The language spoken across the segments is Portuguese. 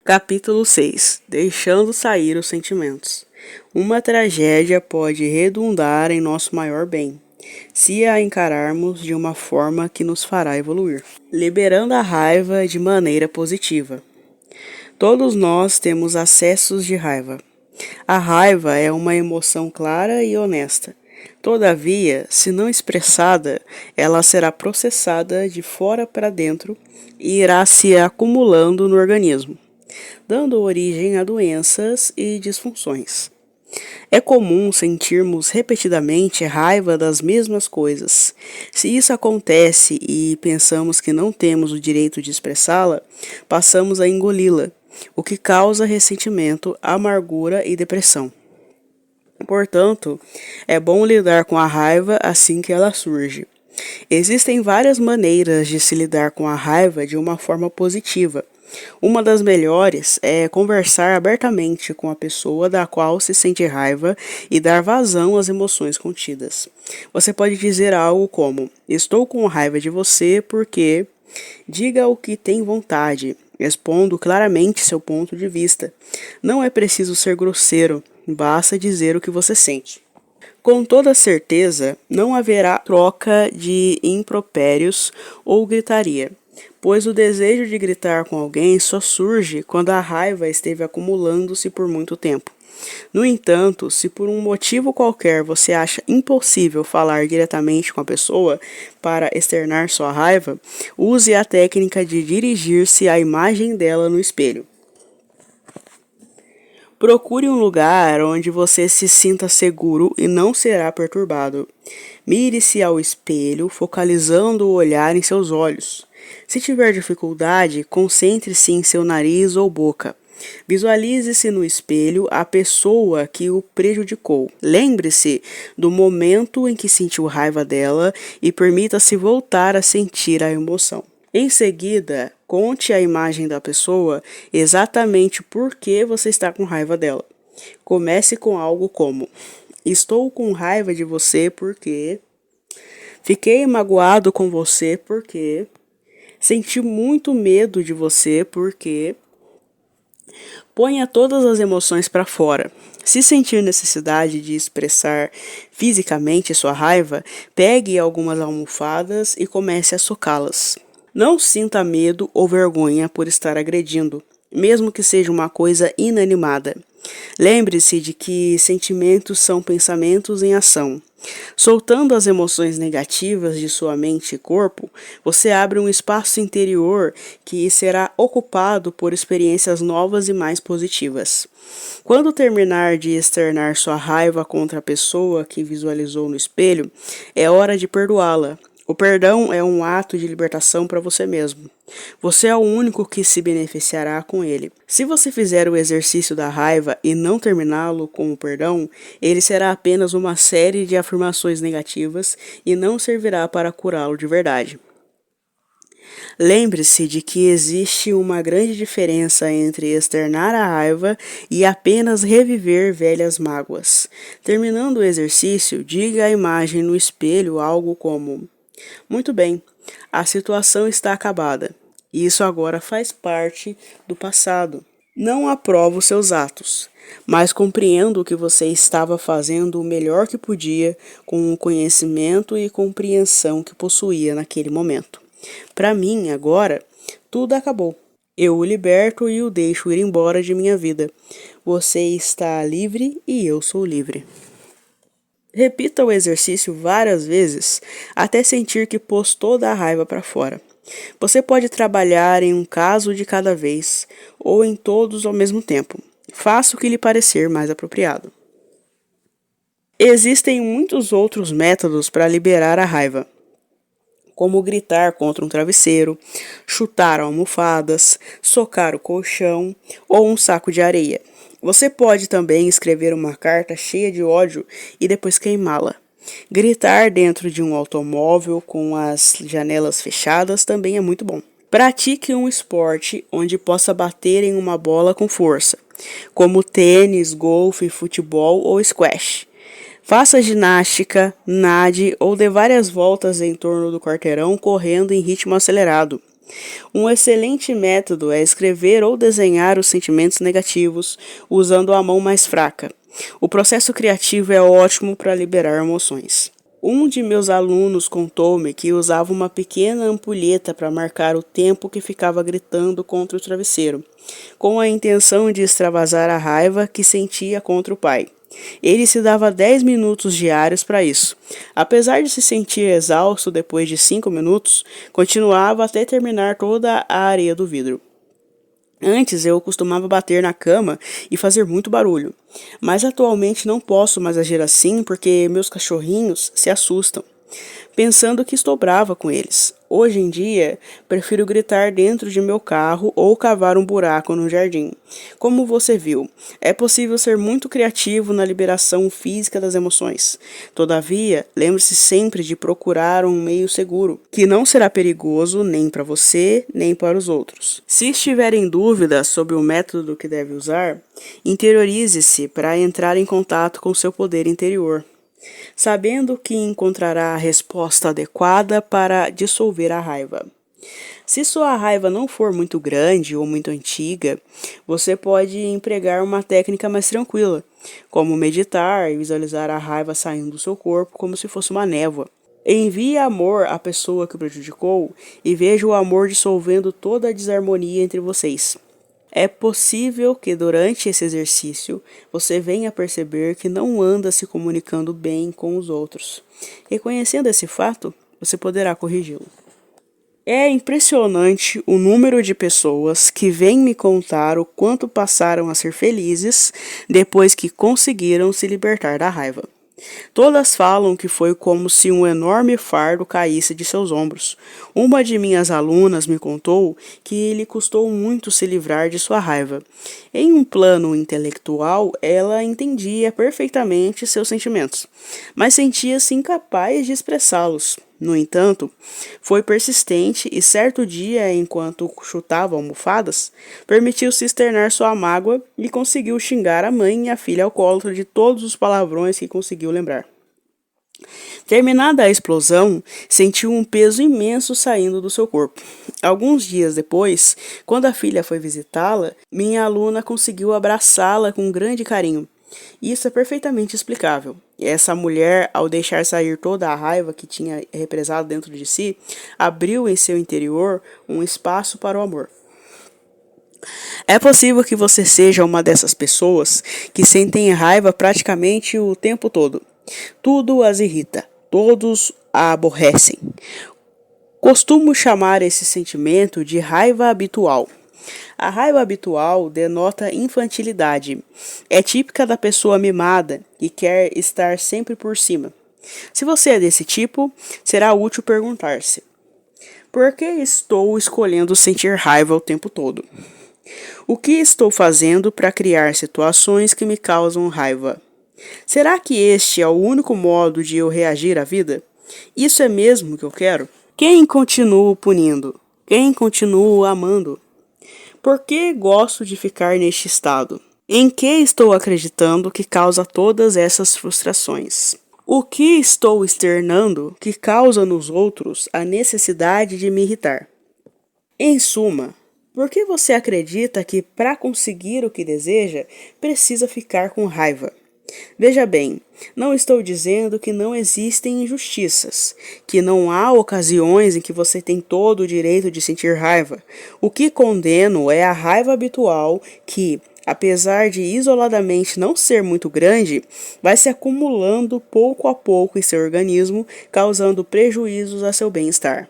Capítulo 6. Deixando sair os sentimentos. Uma tragédia pode redundar em nosso maior bem, se a encararmos de uma forma que nos fará evoluir, liberando a raiva de maneira positiva. Todos nós temos acessos de raiva. A raiva é uma emoção clara e honesta. Todavia, se não expressada, ela será processada de fora para dentro e irá se acumulando no organismo, dando origem a doenças e disfunções. É comum sentirmos repetidamente raiva das mesmas coisas. Se isso acontece e pensamos que não temos o direito de expressá-la, passamos a engoli-la, o que causa ressentimento, amargura e depressão. Portanto, é bom lidar com a raiva assim que ela surge. Existem várias maneiras de se lidar com a raiva de uma forma positiva. Uma das melhores é conversar abertamente com a pessoa da qual se sente raiva e dar vazão às emoções contidas. Você pode dizer algo como: "Estou com raiva de você porque..." Diga o que tem vontade, expondo claramente seu ponto de vista. Não é preciso ser grosseiro, basta dizer o que você sente. Com toda certeza, não haverá troca de impropérios ou gritaria, pois o desejo de gritar com alguém só surge quando a raiva esteve acumulando-se por muito tempo. No entanto, se por um motivo qualquer você acha impossível falar diretamente com a pessoa para externar sua raiva, use a técnica de dirigir-se à imagem dela no espelho. Procure um lugar onde você se sinta seguro e não será perturbado. Mire-se ao espelho, focalizando o olhar em seus olhos. Se tiver dificuldade, concentre-se em seu nariz ou boca. Visualize-se no espelho a pessoa que o prejudicou. Lembre-se do momento em que sentiu raiva dela e permita-se voltar a sentir a emoção. Em seguida, conte à imagem da pessoa exatamente por que você está com raiva dela. Comece com algo como: "Estou com raiva de você porque..." "Fiquei magoado com você porque..." "Senti muito medo de você porque..." Ponha todas as emoções para fora. Se sentir necessidade de expressar fisicamente sua raiva, pegue algumas almofadas e comece a socá-las. Não sinta medo ou vergonha por estar agredindo, mesmo que seja uma coisa inanimada. Lembre-se de que sentimentos são pensamentos em ação. Soltando as emoções negativas de sua mente e corpo, você abre um espaço interior que será ocupado por experiências novas e mais positivas. Quando terminar de externar sua raiva contra a pessoa que visualizou no espelho, é hora de perdoá-la. O perdão é um ato de libertação para você mesmo. Você é o único que se beneficiará com ele. Se você fizer o exercício da raiva e não terminá-lo com o perdão, ele será apenas uma série de afirmações negativas e não servirá para curá-lo de verdade. Lembre-se de que existe uma grande diferença entre externar a raiva e apenas reviver velhas mágoas. Terminando o exercício, diga à imagem no espelho algo como: "Muito bem, a situação está acabada. Isso agora faz parte do passado. Não aprovo seus atos, mas compreendo que você estava fazendo o melhor que podia com o conhecimento e compreensão que possuía naquele momento. Para mim, agora, tudo acabou. Eu o liberto e o deixo ir embora de minha vida. Você está livre e eu sou livre." Repita o exercício várias vezes até sentir que pôs toda a raiva para fora. Você pode trabalhar em um caso de cada vez ou em todos ao mesmo tempo. Faça o que lhe parecer mais apropriado. Existem muitos outros métodos para liberar a raiva, como gritar contra um travesseiro, chutar almofadas, socar o colchão ou um saco de areia. Você pode também escrever uma carta cheia de ódio e depois queimá-la. Gritar dentro de um automóvel com as janelas fechadas também é muito bom. Pratique um esporte onde possa bater em uma bola com força, como tênis, golfe, futebol ou squash. Faça ginástica, nade ou dê várias voltas em torno do quarteirão correndo em ritmo acelerado. Um excelente método é escrever ou desenhar os sentimentos negativos usando a mão mais fraca. O processo criativo é ótimo para liberar emoções. Um de meus alunos contou-me que usava uma pequena ampulheta para marcar o tempo que ficava gritando contra o travesseiro, com a intenção de extravasar a raiva que sentia contra o pai. Ele se dava 10 minutos diários para isso. Apesar de se sentir exausto depois de 5 minutos, continuava até terminar toda a areia do vidro. Antes eu costumava bater na cama e fazer muito barulho, mas atualmente não posso mais agir assim porque meus cachorrinhos se assustam, pensando que estou brava com eles. Hoje em dia, prefiro gritar dentro de meu carro ou cavar um buraco no jardim. Como você viu, é possível ser muito criativo na liberação física das emoções. Todavia, lembre-se sempre de procurar um meio seguro, que não será perigoso nem para você nem para os outros. Se estiver em dúvida sobre o método que deve usar, interiorize-se para entrar em contato com seu poder interior, sabendo que encontrará a resposta adequada para dissolver a raiva. Se sua raiva não for muito grande ou muito antiga, você pode empregar uma técnica mais tranquila, como meditar e visualizar a raiva saindo do seu corpo como se fosse uma névoa. Envie amor à pessoa que o prejudicou e veja o amor dissolvendo toda a desarmonia entre vocês. É possível que durante esse exercício você venha a perceber que não anda se comunicando bem com os outros. Reconhecendo esse fato, você poderá corrigi-lo. É impressionante o número de pessoas que vêm me contar o quanto passaram a ser felizes depois que conseguiram se libertar da raiva. Todas falam que foi como se um enorme fardo caísse de seus ombros. Uma de minhas alunas me contou que lhe custou muito se livrar de sua raiva. Em um plano intelectual, ela entendia perfeitamente seus sentimentos, mas sentia-se incapaz de expressá-los. No entanto, foi persistente e certo dia, enquanto chutava almofadas, permitiu-se externar sua mágoa e conseguiu xingar a mãe e a filha alcoólatra de todos os palavrões que conseguiu lembrar. Terminada a explosão, sentiu um peso imenso saindo do seu corpo. Alguns dias depois, quando a filha foi visitá-la, minha aluna conseguiu abraçá-la com grande carinho. Isso é perfeitamente explicável. Essa mulher, ao deixar sair toda a raiva que tinha represado dentro de si, abriu em seu interior um espaço para o amor. É possível que você seja uma dessas pessoas que sentem raiva praticamente o tempo todo. Tudo as irrita, todos a aborrecem. Costumo chamar esse sentimento de raiva habitual. A raiva habitual denota infantilidade. É típica da pessoa mimada que quer estar sempre por cima. Se você é desse tipo, será útil perguntar-se: por que estou escolhendo sentir raiva o tempo todo? O que estou fazendo para criar situações que me causam raiva? Será que este é o único modo de eu reagir à vida? Isso é mesmo o que eu quero? Quem continuo punindo? Quem continuo amando? Por que gosto de ficar neste estado? Em que estou acreditando que causa todas essas frustrações? O que estou externando que causa nos outros a necessidade de me irritar? Em suma, por que você acredita que para conseguir o que deseja, precisa ficar com raiva? Veja bem, não estou dizendo que não existem injustiças, que não há ocasiões em que você tem todo o direito de sentir raiva. O que condeno é a raiva habitual que, apesar de isoladamente não ser muito grande, vai se acumulando pouco a pouco em seu organismo, causando prejuízos a seu bem-estar.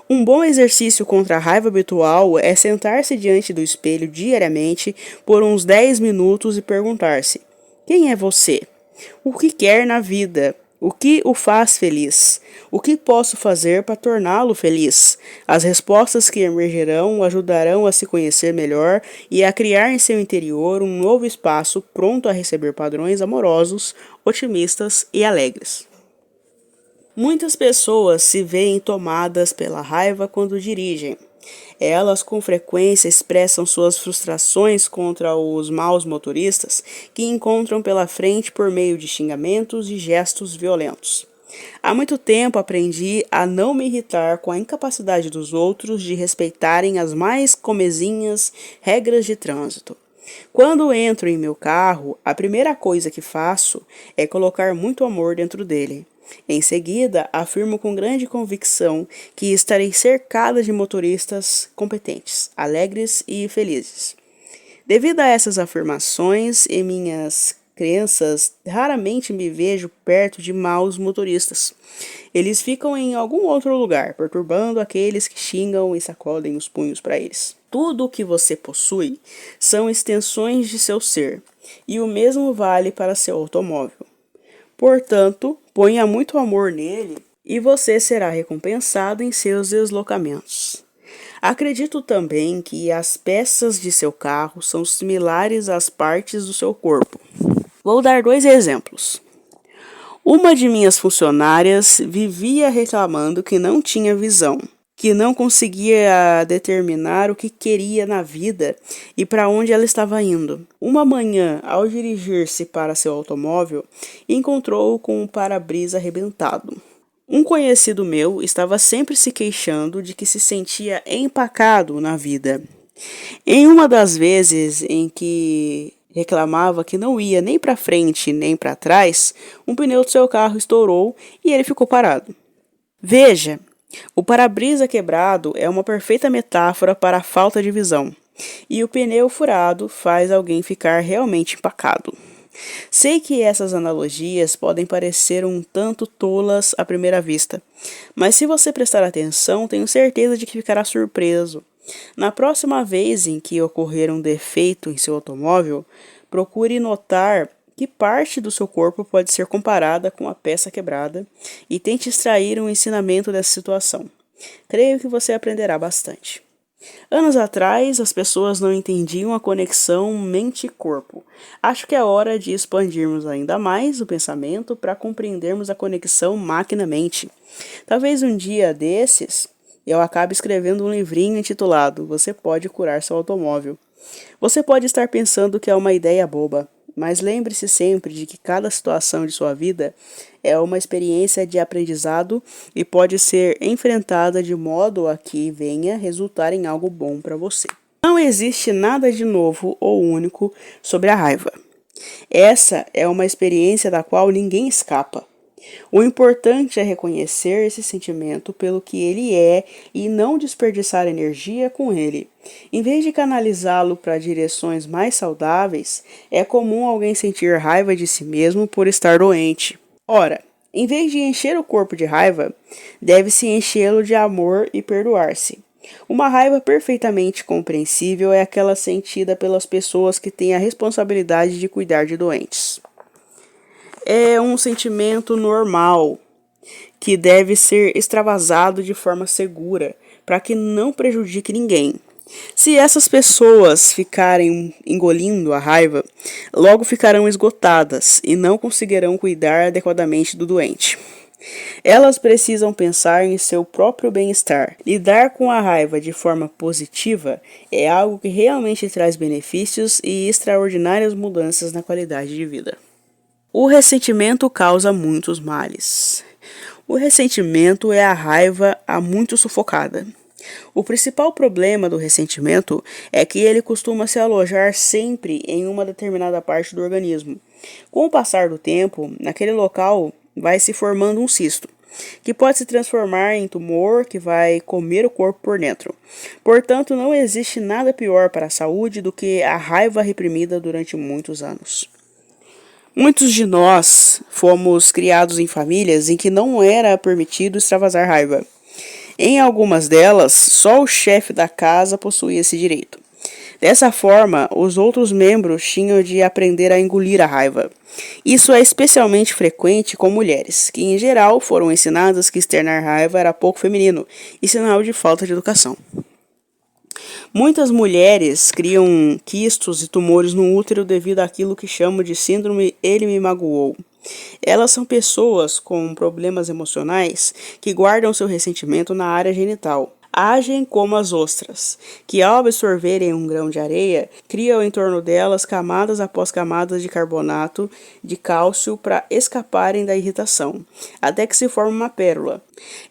Um bom exercício contra a raiva habitual é sentar-se diante do espelho diariamente por uns 10 minutos e perguntar-se: quem é você? O que quer na vida? O que o faz feliz? O que posso fazer para torná-lo feliz? As respostas que emergerão o ajudarão a se conhecer melhor e a criar em seu interior um novo espaço pronto a receber padrões amorosos, otimistas e alegres. Muitas pessoas se veem tomadas pela raiva quando dirigem. Elas com frequência expressam suas frustrações contra os maus motoristas que encontram pela frente por meio de xingamentos e gestos violentos. Há muito tempo aprendi a não me irritar com a incapacidade dos outros de respeitarem as mais comezinhas regras de trânsito. Quando entro em meu carro, a primeira coisa que faço é colocar muito amor dentro dele. Em seguida, afirmo com grande convicção que estarei cercada de motoristas competentes, alegres e felizes. Devido a essas afirmações e minhas crenças, raramente me vejo perto de maus motoristas. Eles ficam em algum outro lugar, perturbando aqueles que xingam e sacodem os punhos para eles. Tudo o que você possui são extensões de seu ser, e o mesmo vale para seu automóvel. Portanto, ponha muito amor nele e você será recompensado em seus deslocamentos. Acredito também que as peças de seu carro são similares às partes do seu corpo. Vou dar 2 exemplos. Uma de minhas funcionárias vivia reclamando que não tinha visão, que não conseguia determinar o que queria na vida e para onde ela estava indo. Uma manhã, ao dirigir-se para seu automóvel, encontrou-o com o para-brisa arrebentado. Um conhecido meu estava sempre se queixando de que se sentia empacado na vida. Em uma das vezes em que reclamava que não ia nem para frente nem para trás, um pneu do seu carro estourou e ele ficou parado. Veja, o para-brisa quebrado é uma perfeita metáfora para a falta de visão, e o pneu furado faz alguém ficar realmente empacado. Sei que essas analogias podem parecer um tanto tolas à primeira vista, mas se você prestar atenção, tenho certeza de que ficará surpreso. Na próxima vez em que ocorrer um defeito em seu automóvel, procure notar que parte do seu corpo pode ser comparada com a peça quebrada e tente extrair um ensinamento dessa situação. Creio que você aprenderá bastante. Anos atrás, as pessoas não entendiam a conexão mente-corpo. Acho que é hora de expandirmos ainda mais o pensamento para compreendermos a conexão máquina-mente. Talvez um dia desses eu acabe escrevendo um livrinho intitulado Você pode curar seu automóvel. Você pode estar pensando que é uma ideia boba, mas lembre-se sempre de que cada situação de sua vida é uma experiência de aprendizado e pode ser enfrentada de modo a que venha resultar em algo bom para você. Não existe nada de novo ou único sobre a raiva. Essa é uma experiência da qual ninguém escapa. O importante é reconhecer esse sentimento pelo que ele é e não desperdiçar energia com ele. Em vez de canalizá-lo para direções mais saudáveis, é comum alguém sentir raiva de si mesmo por estar doente. Ora, em vez de encher o corpo de raiva, deve-se enchê-lo de amor e perdoar-se. Uma raiva perfeitamente compreensível é aquela sentida pelas pessoas que têm a responsabilidade de cuidar de doentes. É um sentimento normal que deve ser extravasado de forma segura para que não prejudique ninguém. Se essas pessoas ficarem engolindo a raiva, logo ficarão esgotadas e não conseguirão cuidar adequadamente do doente. Elas precisam pensar em seu próprio bem-estar. Lidar com a raiva de forma positiva é algo que realmente traz benefícios e extraordinárias mudanças na qualidade de vida. O ressentimento causa muitos males. O ressentimento é a raiva há muito sufocada. O principal problema do ressentimento é que ele costuma se alojar sempre em uma determinada parte do organismo. Com o passar do tempo, naquele local vai se formando um cisto, que pode se transformar em tumor que vai comer o corpo por dentro. Portanto, não existe nada pior para a saúde do que a raiva reprimida durante muitos anos. Muitos de nós fomos criados em famílias em que não era permitido extravasar raiva. Em algumas delas, só o chefe da casa possuía esse direito. Dessa forma, os outros membros tinham de aprender a engolir a raiva. Isso é especialmente frequente com mulheres, que em geral foram ensinadas que externar raiva era pouco feminino e sinal de falta de educação. Muitas mulheres criam quistos e tumores no útero devido àquilo que chamam de síndrome ele me magoou. Elas são pessoas com problemas emocionais que guardam seu ressentimento na área genital. agem como as ostras, que ao absorverem um grão de areia, criam em torno delas camadas após camadas de carbonato de cálcio para escaparem da irritação, até que se forma uma pérola.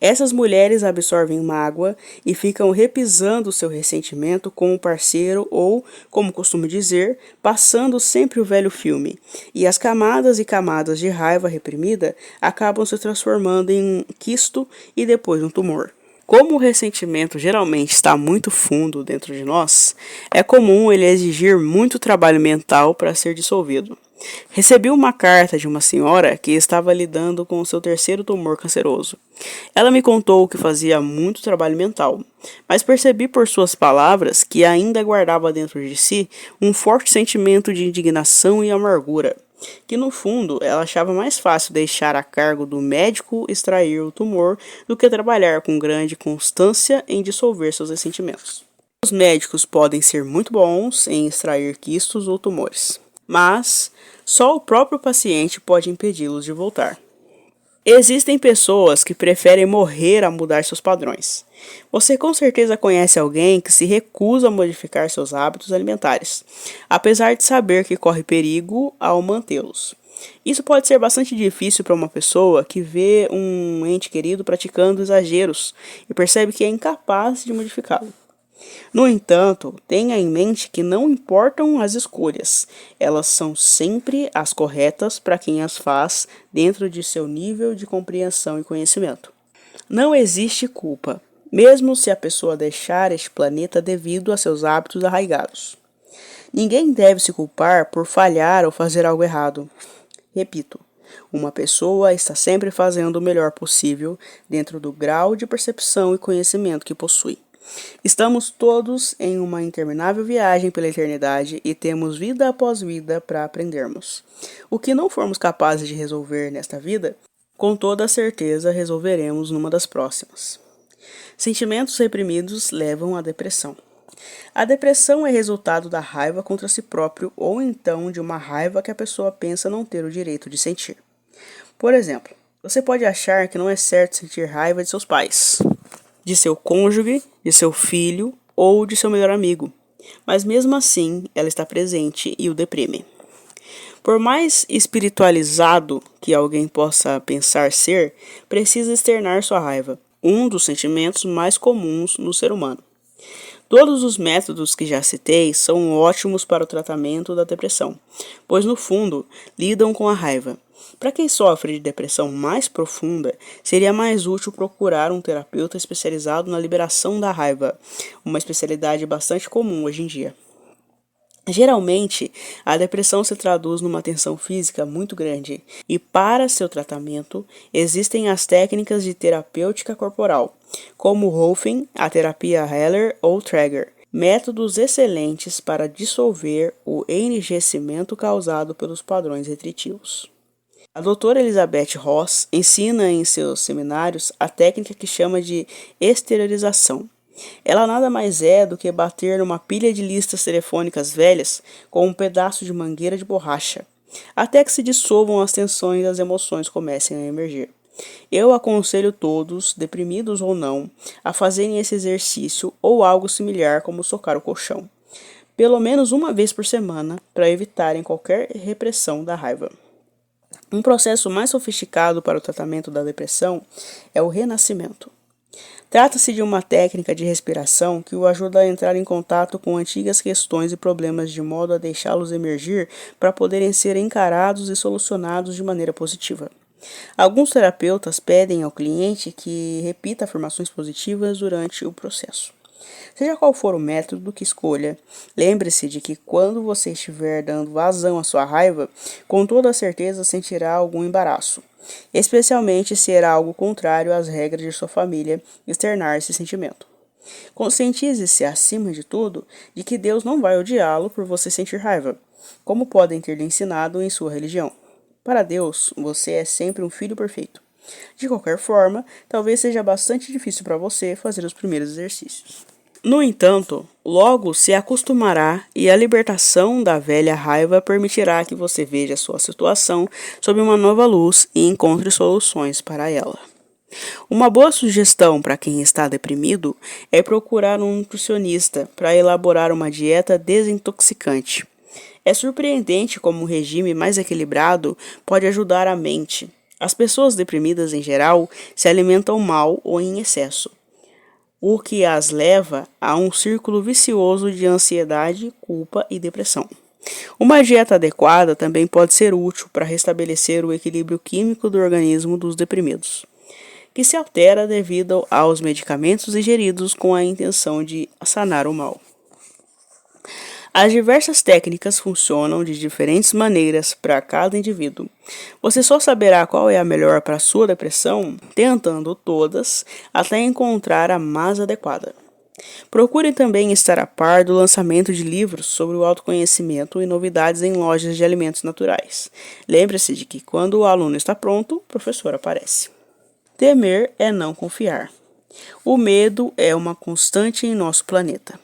Essas mulheres absorvem mágoa e ficam repisando seu ressentimento com o parceiro ou, como costumo dizer, passando sempre o velho filme. E as camadas e camadas de raiva reprimida acabam se transformando em um quisto e depois um tumor. Como o ressentimento geralmente está muito fundo dentro de nós, é comum ele exigir muito trabalho mental para ser dissolvido. Recebi uma carta de uma senhora que estava lidando com o seu terceiro tumor canceroso. Ela me contou que fazia muito trabalho mental, mas percebi por suas palavras que ainda guardava dentro de si um forte sentimento de indignação e amargura, que no fundo ela achava mais fácil deixar a cargo do médico extrair o tumor do que trabalhar com grande constância em dissolver seus ressentimentos. Os médicos podem ser muito bons em extrair quistos ou tumores, mas só o próprio paciente pode impedi-los de voltar. Existem pessoas que preferem morrer a mudar seus padrões. Você com certeza conhece alguém que se recusa a modificar seus hábitos alimentares, apesar de saber que corre perigo ao mantê-los. Isso pode ser bastante difícil para uma pessoa que vê um ente querido praticando exageros e percebe que é incapaz de modificá-lo. No entanto, tenha em mente que não importam as escolhas, elas são sempre as corretas para quem as faz dentro de seu nível de compreensão e conhecimento. Não existe culpa, mesmo se a pessoa deixar este planeta devido a seus hábitos arraigados. Ninguém deve se culpar por falhar ou fazer algo errado. Repito, uma pessoa está sempre fazendo o melhor possível dentro do grau de percepção e conhecimento que possui. Estamos todos em uma interminável viagem pela eternidade e temos vida após vida para aprendermos. O que não formos capazes de resolver nesta vida, com toda certeza resolveremos numa das próximas. Sentimentos reprimidos levam à depressão. A depressão é resultado da raiva contra si próprio ou então de uma raiva que a pessoa pensa não ter o direito de sentir. Por exemplo, você pode achar que não é certo sentir raiva de seus pais, de seu cônjuge, de seu filho ou de seu melhor amigo, mas mesmo assim ela está presente e o deprime. Por mais espiritualizado que alguém possa pensar ser, precisa externar sua raiva, um dos sentimentos mais comuns no ser humano. Todos os métodos que já citei são ótimos para o tratamento da depressão, pois no fundo lidam com a raiva. Para quem sofre de depressão mais profunda, seria mais útil procurar um terapeuta especializado na liberação da raiva, uma especialidade bastante comum hoje em dia. Geralmente, a depressão se traduz numa tensão física muito grande, e para seu tratamento, existem as técnicas de terapêutica corporal, como o Rolfing, a terapia Heller ou Traeger, métodos excelentes para dissolver o enrijecimento causado pelos padrões restritivos. A doutora Elizabeth Ross ensina em seus seminários a técnica que chama de exteriorização. Ela nada mais é do que bater numa pilha de listas telefônicas velhas com um pedaço de mangueira de borracha, até que se dissolvam as tensões e as emoções comecem a emergir. Eu aconselho todos, deprimidos ou não, a fazerem esse exercício ou algo similar como socar o colchão, pelo menos uma vez por semana, para evitarem qualquer repressão da raiva. Um processo mais sofisticado para o tratamento da depressão é o renascimento. Trata-se de uma técnica de respiração que o ajuda a entrar em contato com antigas questões e problemas de modo a deixá-los emergir para poderem ser encarados e solucionados de maneira positiva. Alguns terapeutas pedem ao cliente que repita afirmações positivas durante o processo. Seja qual for o método que escolha, lembre-se de que quando você estiver dando vazão à sua raiva, com toda certeza sentirá algum embaraço, especialmente se era algo contrário às regras de sua família externar esse sentimento. Conscientize-se, acima de tudo, de que Deus não vai odiá-lo por você sentir raiva, como podem ter lhe ensinado em sua religião. Para Deus, você é sempre um filho perfeito. De qualquer forma, talvez seja bastante difícil para você fazer os primeiros exercícios. No entanto, logo se acostumará e a libertação da velha raiva permitirá que você veja sua situação sob uma nova luz e encontre soluções para ela. Uma boa sugestão para quem está deprimido é procurar um nutricionista para elaborar uma dieta desintoxicante. É surpreendente como um regime mais equilibrado pode ajudar a mente. As pessoas deprimidas em geral se alimentam mal ou em excesso, o que as leva a um círculo vicioso de ansiedade, culpa e depressão. Uma dieta adequada também pode ser útil para restabelecer o equilíbrio químico do organismo dos deprimidos, que se altera devido aos medicamentos ingeridos com a intenção de sanar o mal. As diversas técnicas funcionam de diferentes maneiras para cada indivíduo. Você só saberá qual é a melhor para a sua depressão tentando todas até encontrar a mais adequada. Procure também estar a par do lançamento de livros sobre o autoconhecimento e novidades em lojas de alimentos naturais. Lembre-se de que quando o aluno está pronto, o professor aparece. Temer é não confiar. O medo é uma constante em nosso planeta.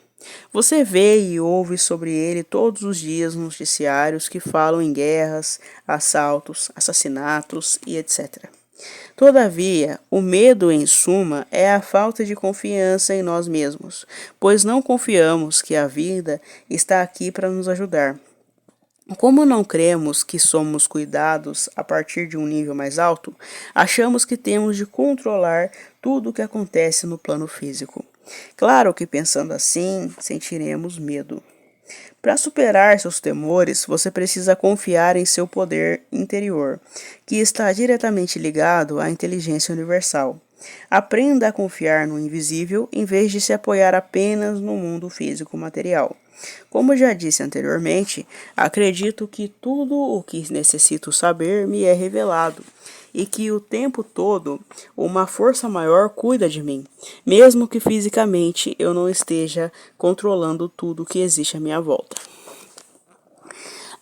Você vê e ouve sobre ele todos os dias nos noticiários que falam em guerras, assaltos, assassinatos e etc. Todavia, o medo, em suma, é a falta de confiança em nós mesmos, pois não confiamos que a vida está aqui para nos ajudar. Como não cremos que somos cuidados a partir de um nível mais alto, achamos que temos de controlar tudo o que acontece no plano físico. Claro que pensando assim, sentiremos medo. Para superar seus temores, você precisa confiar em seu poder interior, que está diretamente ligado à inteligência universal. Aprenda a confiar no invisível em vez de se apoiar apenas no mundo físico material. Como já disse anteriormente, acredito que tudo o que necessito saber me é revelado e que o tempo todo uma força maior cuida de mim, mesmo que fisicamente eu não esteja controlando tudo que existe à minha volta.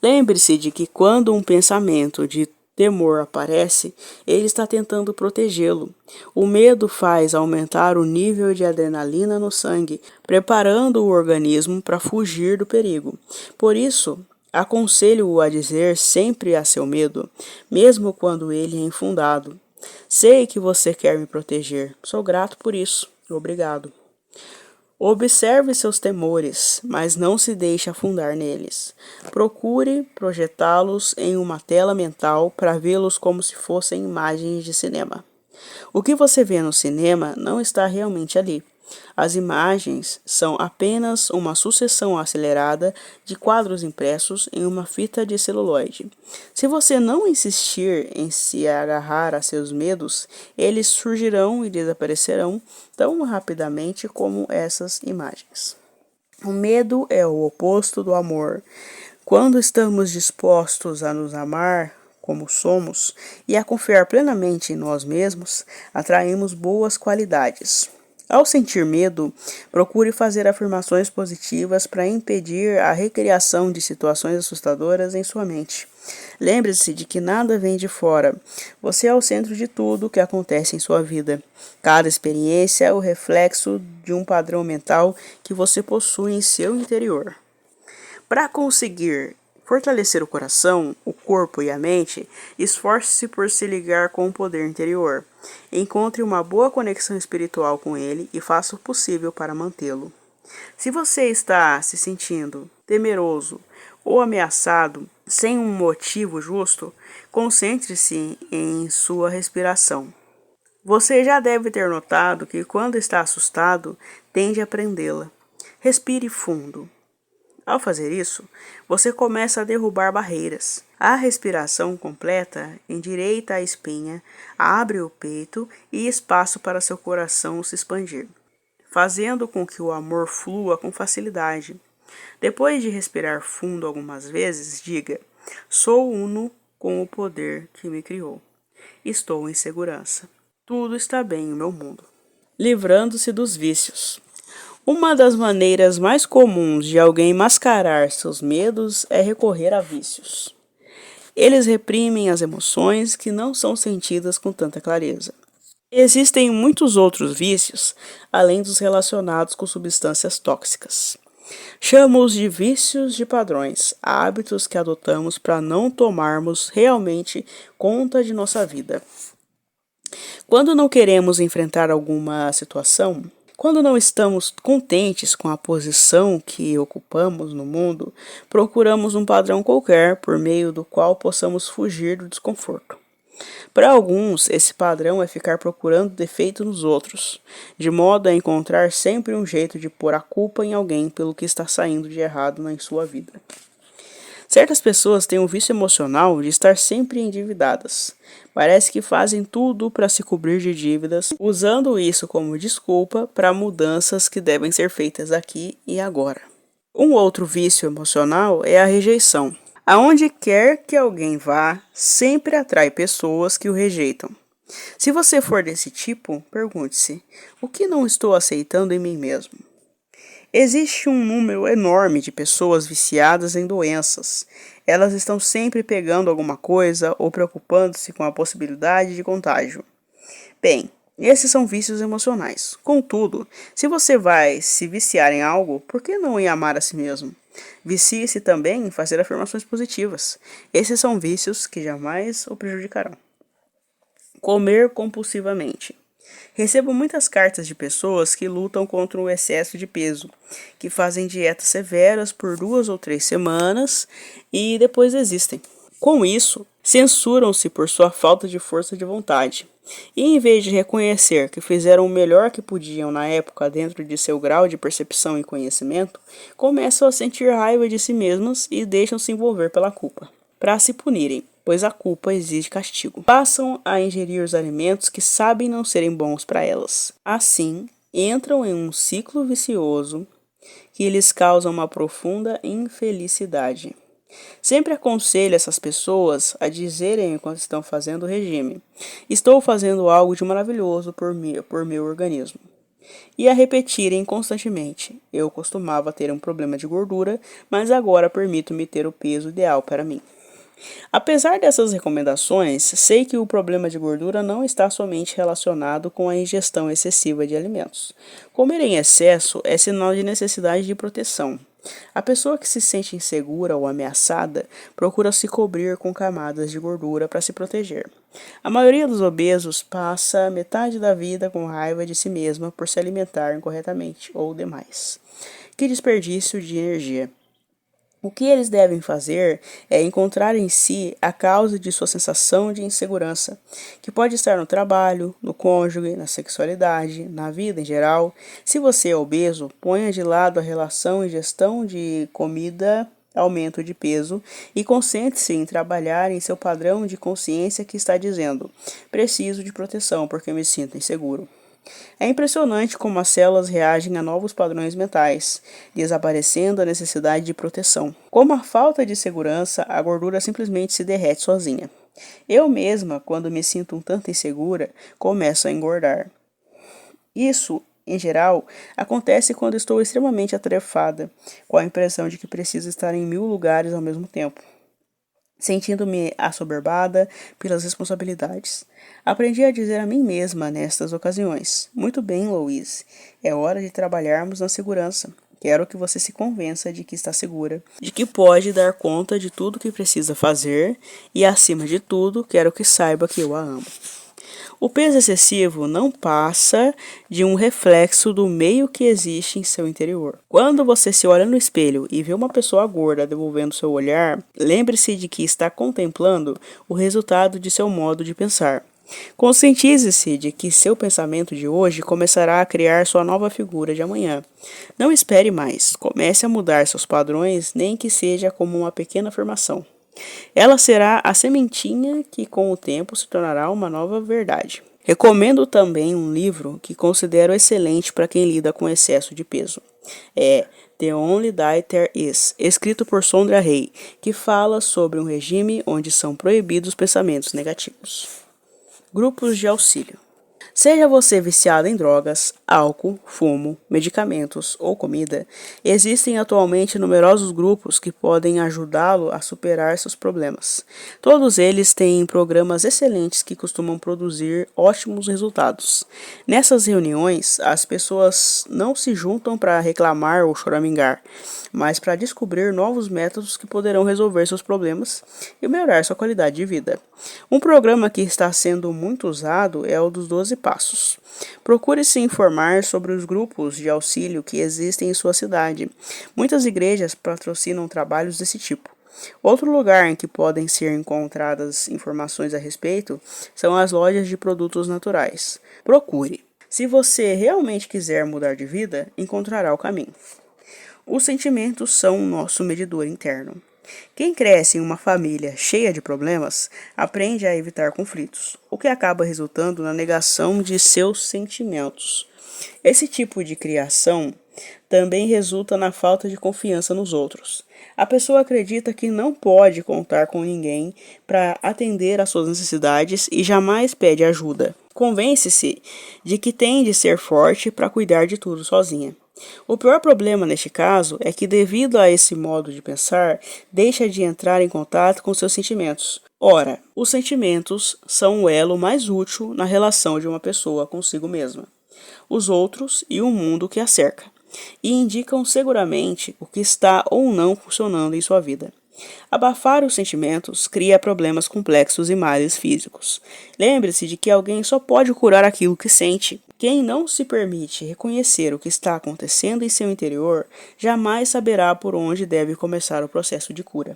Lembre-se de que quando um pensamento de temor aparece, ele está tentando protegê-lo. O medo faz aumentar o nível de adrenalina no sangue, preparando o organismo para fugir do perigo. Por isso, aconselho-o a dizer sempre a seu medo, mesmo quando ele é infundado: sei que você quer me proteger, sou grato por isso, obrigado. Observe seus temores, mas não se deixe afundar neles. Procure projetá-los em uma tela mental para vê-los como se fossem imagens de cinema. O que você vê no cinema não está realmente ali. As imagens são apenas uma sucessão acelerada de quadros impressos em uma fita de celuloide. Se você não insistir em se agarrar a seus medos, eles surgirão e desaparecerão tão rapidamente como essas imagens. O medo é o oposto do amor. Quando estamos dispostos a nos amar como somos e a confiar plenamente em nós mesmos, atraímos boas qualidades. Ao sentir medo, procure fazer afirmações positivas para impedir a recriação de situações assustadoras em sua mente. Lembre-se de que nada vem de fora. Você é o centro de tudo o que acontece em sua vida. Cada experiência é o reflexo de um padrão mental que você possui em seu interior. Para conseguir fortalecer o coração, o corpo e a mente, esforce-se por se ligar com o poder interior. Encontre uma boa conexão espiritual com ele e faça o possível para mantê-lo. Se você está se sentindo temeroso ou ameaçado sem um motivo justo, concentre-se em sua respiração. Você já deve ter notado que quando está assustado, tende a prendê-la. Respire fundo. Ao fazer isso, você começa a derrubar barreiras. A respiração completa endireita a espinha, abre o peito e espaço para seu coração se expandir, fazendo com que o amor flua com facilidade. Depois de respirar fundo algumas vezes, diga: sou uno com o poder que me criou. Estou em segurança. Tudo está bem no meu mundo. Livrando-se dos vícios. Uma das maneiras mais comuns de alguém mascarar seus medos é recorrer a vícios. Eles reprimem as emoções que não são sentidas com tanta clareza. Existem muitos outros vícios, além dos relacionados com substâncias tóxicas. Chamo-os de vícios de padrões, hábitos que adotamos para não tomarmos realmente conta de nossa vida. Quando não queremos enfrentar alguma situação, quando não estamos contentes com a posição que ocupamos no mundo, procuramos um padrão qualquer por meio do qual possamos fugir do desconforto. Para alguns, esse padrão é ficar procurando defeito nos outros, de modo a encontrar sempre um jeito de pôr a culpa em alguém pelo que está saindo de errado na sua vida. Certas pessoas têm um vício emocional de estar sempre endividadas. Parece que fazem tudo para se cobrir de dívidas, usando isso como desculpa para mudanças que devem ser feitas aqui e agora. Um outro vício emocional é a rejeição. Aonde quer que alguém vá, sempre atrai pessoas que o rejeitam. Se você for desse tipo, pergunte-se: o que não estou aceitando em mim mesmo? Existe um número enorme de pessoas viciadas em doenças. Elas estão sempre pegando alguma coisa ou preocupando-se com a possibilidade de contágio. Bem, esses são vícios emocionais. Contudo, se você vai se viciar em algo, por que não em amar a si mesmo? Vicie-se também em fazer afirmações positivas. Esses são vícios que jamais o prejudicarão. Comer compulsivamente. Recebo muitas cartas de pessoas que lutam contra o excesso de peso, que fazem dietas severas por 2 ou 3 semanas e depois desistem. Com isso, censuram-se por sua falta de força de vontade. E em vez de reconhecer que fizeram o melhor que podiam na época dentro de seu grau de percepção e conhecimento, começam a sentir raiva de si mesmas e deixam-se envolver pela culpa, para se punirem, pois a culpa exige castigo. Passam a ingerir os alimentos que sabem não serem bons para elas. Assim, entram em um ciclo vicioso que lhes causa uma profunda infelicidade. Sempre aconselho essas pessoas a dizerem enquanto estão fazendo o regime: estou fazendo algo de maravilhoso por meu organismo. E a repetirem constantemente: eu costumava ter um problema de gordura, mas agora permito-me ter o peso ideal para mim. Apesar dessas recomendações, sei que o problema de gordura não está somente relacionado com a ingestão excessiva de alimentos. Comer em excesso é sinal de necessidade de proteção. A pessoa que se sente insegura ou ameaçada procura se cobrir com camadas de gordura para se proteger. A maioria dos obesos passa metade da vida com raiva de si mesma por se alimentar incorretamente ou demais. Que desperdício de energia! O que eles devem fazer é encontrar em si a causa de sua sensação de insegurança, que pode estar no trabalho, no cônjuge, na sexualidade, na vida em geral. Se você é obeso, ponha de lado a relação ingestão de comida, aumento de peso e concentre-se em trabalhar em seu padrão de consciência que está dizendo: preciso de proteção porque me sinto inseguro. É impressionante como as células reagem a novos padrões mentais, desaparecendo a necessidade de proteção. Como a falta de segurança, a gordura simplesmente se derrete sozinha. Eu mesma, quando me sinto um tanto insegura, começo a engordar. Isso, em geral, acontece quando estou extremamente atarefada, com a impressão de que preciso estar em 1000 lugares ao mesmo tempo, sentindo-me assoberbada pelas responsabilidades. Aprendi a dizer a mim mesma nestas ocasiões: muito bem, Louise, é hora de trabalharmos na segurança. Quero que você se convença de que está segura, de que pode dar conta de tudo que precisa fazer e, acima de tudo, quero que saiba que eu a amo. O peso excessivo não passa de um reflexo do meio que existe em seu interior. Quando você se olha no espelho e vê uma pessoa gorda devolvendo seu olhar, lembre-se de que está contemplando o resultado de seu modo de pensar. Conscientize-se de que seu pensamento de hoje começará a criar sua nova figura de amanhã. Não espere mais, comece a mudar seus padrões, nem que seja como uma pequena afirmação. Ela será a sementinha que com o tempo se tornará uma nova verdade. Recomendo também um livro que considero excelente para quem lida com excesso de peso. É The Only Diet There Is, escrito por Sondra Rey, que fala sobre um regime onde são proibidos pensamentos negativos. Grupos de auxílio. Seja você viciado em drogas, álcool, fumo, medicamentos ou comida, existem atualmente numerosos grupos que podem ajudá-lo a superar seus problemas. Todos eles têm programas excelentes que costumam produzir ótimos resultados. Nessas reuniões, as pessoas não se juntam para reclamar ou choramingar, mas para descobrir novos métodos que poderão resolver seus problemas e melhorar sua qualidade de vida. Um programa que está sendo muito usado é o dos 12 Passos. Procure se informar sobre os grupos de auxílio que existem em sua cidade. Muitas igrejas patrocinam trabalhos desse tipo. Outro lugar em que podem ser encontradas informações a respeito são as lojas de produtos naturais. Procure. Se você realmente quiser mudar de vida, encontrará o caminho. Os sentimentos são o nosso medidor interno. Quem cresce em uma família cheia de problemas aprende a evitar conflitos, o que acaba resultando na negação de seus sentimentos. Esse tipo de criação também resulta na falta de confiança nos outros. A pessoa acredita que não pode contar com ninguém para atender às suas necessidades e jamais pede ajuda. Convence-se de que tem de ser forte para cuidar de tudo sozinha. O pior problema neste caso é que, devido a esse modo de pensar, deixa de entrar em contato com seus sentimentos. Ora, os sentimentos são o elo mais útil na relação de uma pessoa consigo mesma, os outros e o mundo que a cerca, e indicam seguramente o que está ou não funcionando em sua vida. Abafar os sentimentos cria problemas complexos e males físicos. Lembre-se de que alguém só pode curar aquilo que sente. Quem não se permite reconhecer o que está acontecendo em seu interior, jamais saberá por onde deve começar o processo de cura.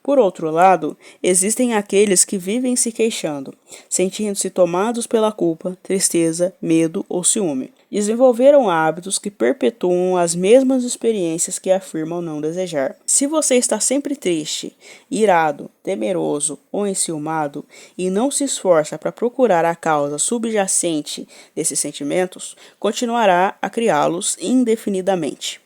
Por outro lado, existem aqueles que vivem se queixando, sentindo-se tomados pela culpa, tristeza, medo ou ciúme. Desenvolveram hábitos que perpetuam as mesmas experiências que afirmam não desejar. Se você está sempre triste, irado, temeroso ou enciumado e não se esforça para procurar a causa subjacente desses sentimentos, continuará a criá-los indefinidamente.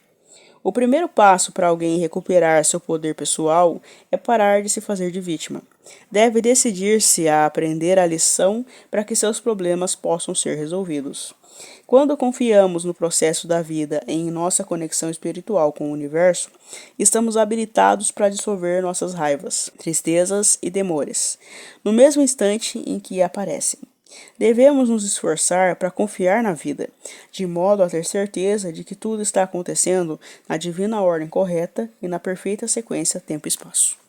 O primeiro passo para alguém recuperar seu poder pessoal é parar de se fazer de vítima. Deve decidir-se a aprender a lição para que seus problemas possam ser resolvidos. Quando confiamos no processo da vida e em nossa conexão espiritual com o universo, estamos habilitados para dissolver nossas raivas, tristezas e temores, no mesmo instante em que aparecem. Devemos nos esforçar para confiar na vida, de modo a ter certeza de que tudo está acontecendo na divina ordem correta e na perfeita sequência tempo e espaço.